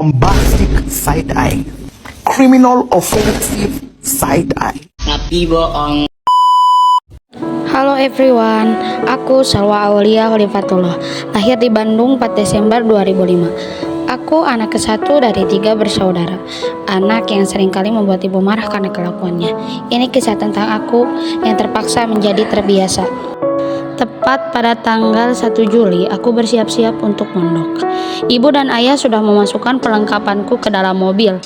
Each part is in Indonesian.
bombastic side eye, criminal offensive side eye. Tapi bohong. Halo everyone, aku Salwa Aulia Holifatullah, lahir di Bandung 4 Desember 2005. Aku anak ke-1 dari 3 bersaudara, anak yang seringkali membuat ibu marah karena kelakuannya. Ini kisah tentang aku yang terpaksa menjadi terbiasa. Tepat pada tanggal 1 Juli, aku bersiap-siap untuk mondok. Ibu dan ayah sudah memasukkan perlengkapanku ke dalam mobil.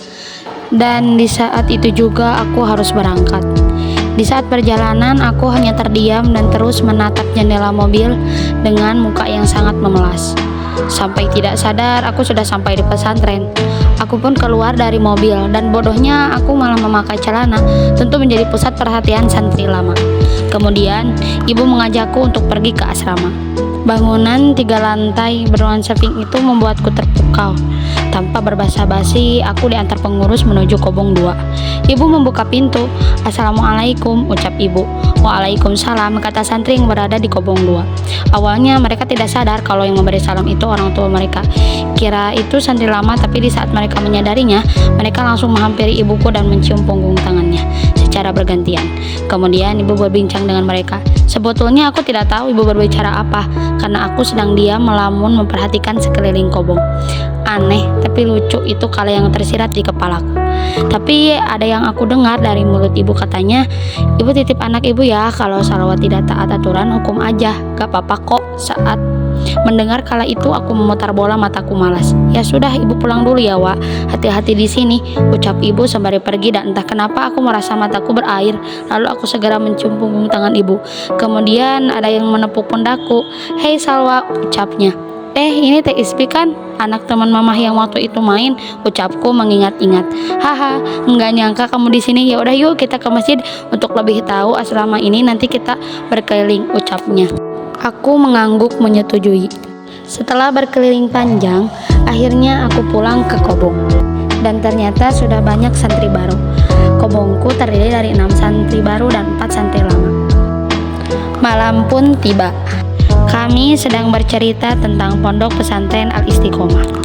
Dan di saat itu juga aku harus berangkat. Di saat perjalanan, aku hanya terdiam dan terus menatap jendela mobil dengan muka yang sangat memelas. Sampai tidak sadar, aku sudah sampai di pesantren. Aku pun keluar dari mobil dan bodohnya aku malah memakai celana, tentu menjadi pusat perhatian santri lama. Kemudian, ibu mengajakku untuk pergi ke asrama. Bangunan 3 lantai bernuansa pink itu membuatku terpukau. Tanpa berbasa-basi, aku diantar pengurus menuju Kobong 2. Ibu membuka pintu. "Assalamualaikum," ucap ibu. "Waalaikumsalam," kata santri yang berada di Kobong 2. Awalnya mereka tidak sadar kalau yang memberi salam itu orang tua mereka. Kira itu santri lama, tapi di saat mereka menyadarinya, mereka langsung menghampiri ibuku dan mencium punggung tangannya secara bergantian. Kemudian ibu berbincang dengan mereka. Sebetulnya aku tidak tahu ibu berbicara apa, karena aku sedang diam melamun memperhatikan sekeliling Kobong. Aneh tapi lucu itu kala yang tersirat di kepalaku. Tapi ada yang aku dengar dari mulut ibu, katanya, "Ibu titip anak ibu ya, kalau Salwa tidak taat aturan hukum aja, gak apa-apa kok." Saat mendengar kala itu aku memutar bola, mataku malas. "Ya sudah, ibu pulang dulu ya, Wak. Hati-hati di sini," ucap ibu sembari pergi, dan entah kenapa aku merasa mataku berair. Lalu aku segera mencium punggung tangan ibu. Kemudian ada yang menepuk pundakku. "Hei Salwa," ucapnya. Ini Teh Ispi kan, anak teman mamah yang waktu itu main," ucapku mengingat-ingat. "Haha, nggak nyangka kamu di sini. Ya udah yuk kita ke masjid untuk lebih tahu asrama ini, nanti kita berkeliling," ucapnya. Aku mengangguk menyetujui. Setelah berkeliling panjang, akhirnya aku pulang ke Kobong. Dan ternyata sudah banyak santri baru. Kobongku terdiri dari 6 santri baru dan 4 santri lama. Malam pun tiba. Kami sedang bercerita tentang pondok pesantren Al-Istiqomah.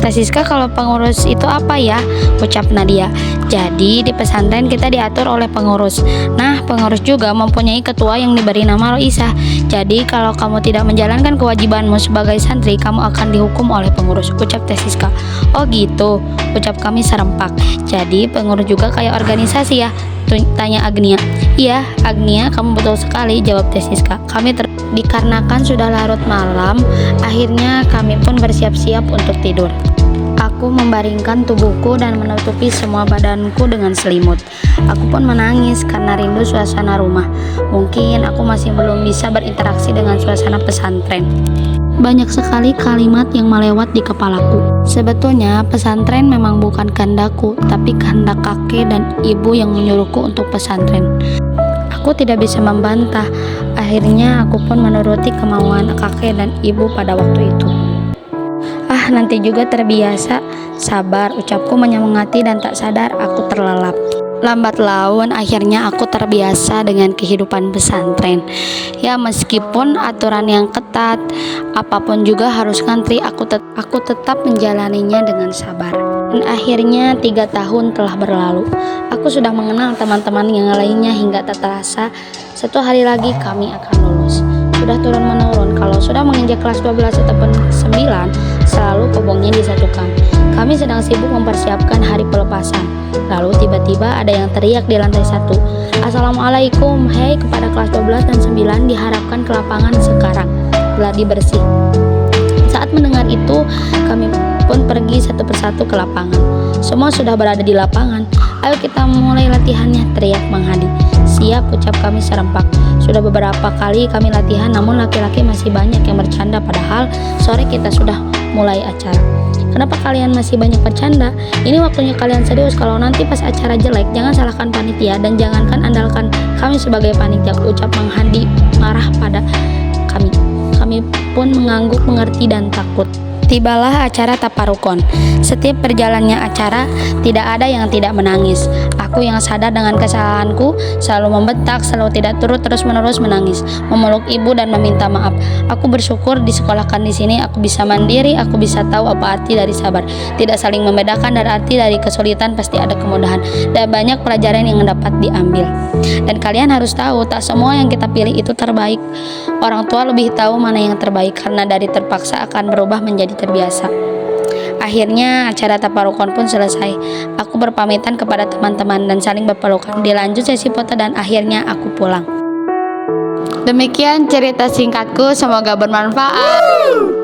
Teh Siska, kalau pengurus itu apa ya?" ucap Nadia. "Jadi di pesantren kita diatur oleh pengurus. Nah, pengurus juga mempunyai ketua yang diberi nama Roisah. Jadi kalau kamu tidak menjalankan kewajibanmu sebagai santri, kamu akan dihukum oleh pengurus," ucap Teh Siska. "Oh gitu," ucap kami serempak. "Jadi pengurus juga kayak organisasi ya?" tanya Agnia. "Iya, Agnia, kamu betul sekali," jawab Teh Siska. Dikarenakan sudah larut malam, akhirnya kami pun bersiap-siap untuk tidur. Aku membaringkan tubuhku dan menutupi semua badanku dengan selimut. Aku pun menangis karena rindu suasana rumah. Mungkin aku masih belum bisa berinteraksi dengan suasana pesantren. Banyak sekali kalimat yang melewat di kepalaku. Sebetulnya pesantren memang bukan kehendakku, tapi kehendak kakek dan ibu yang menyuruhku untuk pesantren. Aku tidak bisa membantah. Akhirnya aku pun menuruti kemauan kakek dan ibu pada waktu itu. Nanti juga terbiasa. Sabar, ucapku menyemangati, dan tak sadar aku terlelap. Lambat laun akhirnya aku terbiasa dengan kehidupan pesantren. Ya, meskipun aturan yang ketat, apapun juga harus ngantri, aku tetap menjalaninya dengan sabar. Dan akhirnya 3 tahun telah berlalu. Aku sudah mengenal teman-teman yang lainnya hingga tak terasa 1 hari lagi kami akan lulus. Sudah turun-menurun, kalau sudah menginjak kelas 12 ataupun 9, selalu kobongnya disatukan. Kami sedang sibuk mempersiapkan hari pelepasan. Lalu tiba-tiba ada yang teriak di lantai 1, "Assalamualaikum, hei kepada kelas 12 dan 9 diharapkan ke lapangan sekarang, gladi bersih." Saat mendengar itu, kami pun pergi satu persatu ke lapangan. Semua sudah berada di lapangan. "Ayo kita mulai latihannya," teriak Mang Hadi. "Siap," ucap kami serempak. Sudah beberapa kali kami latihan, namun laki-laki masih banyak yang bercanda, padahal sore kita sudah mulai acara. "Kenapa kalian masih banyak bercanda? Ini waktunya kalian serius. Kalau nanti pas acara jelek, jangan salahkan panitia dan jangankan andalkan kami sebagai panitia," ucap Mang Hadi marah pada kami. Kami pun mengangguk mengerti dan takut. Tibalah acara taparukon. Setiap berjalannya acara, tidak ada yang tidak menangis. Aku yang sadar dengan kesalahanku, selalu membentak, selalu tidak turut terus-menerus menangis, memeluk ibu dan meminta maaf. Aku bersyukur disekolahkan di sini, aku bisa mandiri, aku bisa tahu apa arti dari sabar. Tidak saling membedakan dan arti dari kesulitan pasti ada kemudahan. Dan banyak pelajaran yang dapat diambil. Dan kalian harus tahu, tak semua yang kita pilih itu terbaik. Orang tua lebih tahu mana yang terbaik karena dari terpaksa akan berubah menjadi terbiasa. Akhirnya acara taparukon pun selesai. Aku berpamitan kepada teman-teman dan saling berpelukan. Dilanjut sesi foto dan akhirnya aku pulang. Demikian cerita singkatku, semoga bermanfaat.